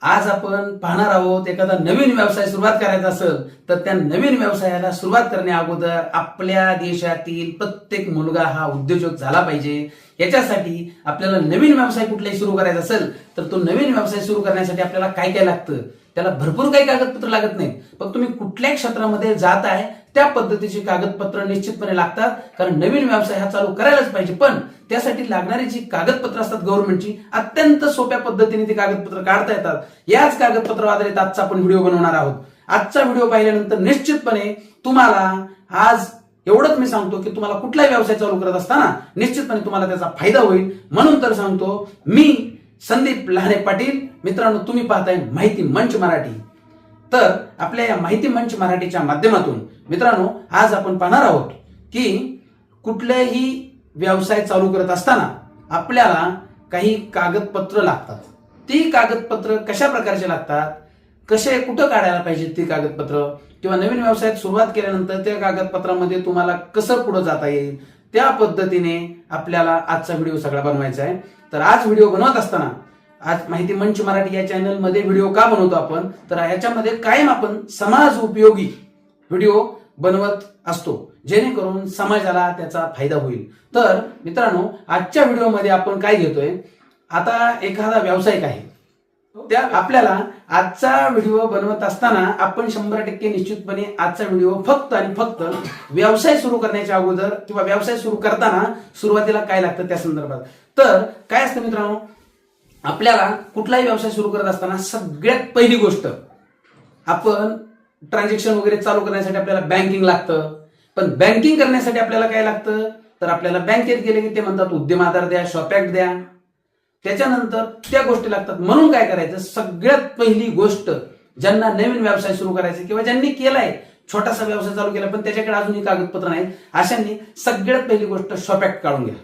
आज आपण पाहणार आहोत, एखादा नवीन व्यवसाय सुरुवात करायचा असेल तर त्या नवीन व्यवसायाला सुरुवात करण्या अगोदर आपल्या देशातील प्रत्येक मुलगा हा उद्योजक झाला पाहिजे। याच्यासाठी आपल्याला नवीन व्यवसाय कुठलाही सुरू करायचा असेल तर तो नवीन व्यवसाय सुरू करण्यासाठी आपल्याला काय काय लागतं, त्याला भरपूर काही कागदपत्र लागत नाहीत। पण तुम्ही कुठल्याही क्षेत्रामध्ये जात आहे त्या पद्धतीची कागदपत्र निश्चितपणे लागतात, कारण नवीन व्यवसाय हा चालू करायलाच पाहिजे। पण त्यासाठी लागणारी जी कागदपत्र असतात गव्हर्नमेंटची, अत्यंत सोप्या पद्धतीने ती कागदपत्र काढता येतात। याच कागदपत्र आधारित आजचा आपण व्हिडिओ बनवणार आहोत। आजचा व्हिडिओ पाहिल्यानंतर निश्चितपणे तुम्हाला आज एवढंच मी सांगतो की तुम्हाला कुठलाही व्यवसाय चालू करत असताना निश्चितपणे तुम्हाला त्याचा फायदा होईल। म्हणून तर सांगतो मी संदीप लहाने पाटील। मित्रांनो, तुम्ही पाहताय माहिती मंच मराठी। तर आपल्या या माहिती मंच मराठीच्या माध्यमातून मित्रांनो आज आपण पाहणार आहोत की कुठलेही व्यवसाय चालू करत असताना आपल्याला काही कागदपत्र लागतात। ती कागदपत्र कशा प्रकारचे लागतात, कसे कुठं काढायला पाहिजे ती कागदपत्र, किंवा नवीन व्यवसायात सुरुवात केल्यानंतर त्या कागदपत्रामध्ये तुम्हाला कसं पुढे जाता येईल, त्या पद्धतीने आपल्याला आजचा व्हिडिओ सगळा बनवायचा आहे। तर आज व्हिडिओ बनवत असताना आज माहिती मंच मराठी या चॅनल मध्ये व्हिडिओ का बनवतो आपण, तर याच्यामध्ये कायम आपण समाज उपयोगी व्हिडिओ बनवत असतो, जेणेकरून समाजाला त्याचा फायदा होईल। तर मित्रांनो, आजच्या व्हिडिओमध्ये आपण काय घेतोय, आता एखादा व्यावसायिक आहे, त्या आपल्याला आजचा व्हिडिओ बनवत असताना आपण 100% निश्चितपणे आजचा व्हिडिओ फक्त आणि फक्त व्यवसाय सुरू करण्याच्या अगोदर किंवा व्यवसाय सुरू करताना सुरुवातीला काय लागतं त्या संदर्भात। तर काय असतं मित्रांनो, आपल्याला कुठलाही व्यवसाय सुरू करत असताना सगळ्यात पहिली गोष्ट, आपण ट्रान्झॅक्शन वगैरे चालू करण्यासाठी आपल्याला बँकिंग लागतं। पण बँकिंग करण्यासाठी आपल्याला काय लागतं, तर आपल्याला बँकेत गेले की ते म्हणतात उद्यम आधार द्या, शॉप ऍक्ट द्या, त्याच्यानंतर त्या गोष्टी लागतात। म्हणून काय करायचं, सगळ्यात पहिली गोष्ट ज्यांना नवीन व्यवसाय सुरू करायचा किंवा ज्यांनी केलाय छोटासा व्यवसाय चालू केला पण त्याच्याकडे अजूनही कागदपत्र नाहीत, अशांनी सगळ्यात पहिली गोष्ट शॉप ऍक्ट काढून घ्या।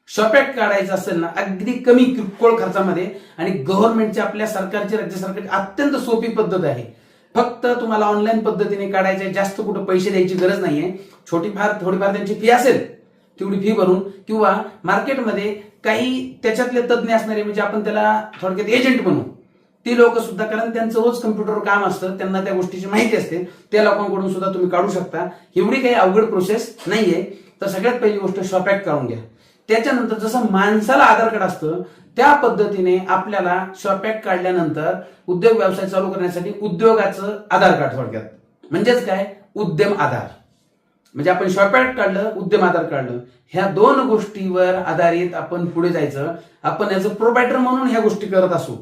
शॉप ऍक्ट काढायचं असेल ना अगदी कमी किरकोळ खर्चामध्ये, आणि गव्हर्नमेंटची आपल्या सरकारची राज्य सरकारची अत्यंत सोपी पद्धत आहे। फक्त तुम्हाला ऑनलाईन पद्धतीने काढायचे, जास्त कुठं पैसे द्यायची गरज नाहीये। थोडीफार त्यांची फी असेल तेवढी फी भरून, किंवा मार्केटमध्ये काही त्याच्यातले तज्ज्ञ असणारे, म्हणजे आपण त्याला थोडक्यात एजंट म्हणू, ती लोक सुद्धा, कारण त्यांचं रोज कम्प्युटरवर काम असतं, त्यांना त्या गोष्टीची माहिती असते, त्या लोकांकडून सुद्धा तुम्ही काढू शकता। एवढी काही अवघड प्रोसेस नाहीये। तर सगळ्यात पहिली गोष्ट शॉप ऍक्ट काढून घ्या। त्याच्यानंतर जसं माणसाला आधार कार्ड असतं त्या पद्धतीने आपल्याला शॉप ऍक्ट काढल्यानंतर उद्योग व्यवसाय चालू करण्यासाठी उद्योगाचं आधार कार्ड, थोडक्यात म्हणजेच काय, उद्यम आधार। म्हणजे आपण शॉप ऍक्ट काढलं, उद्यम आधार काढलं, ह्या दोन गोष्टीवर आधारित आपण पुढे जायचं। आपण याचं प्रोप्रायटर म्हणून ह्या गोष्टी करत असू,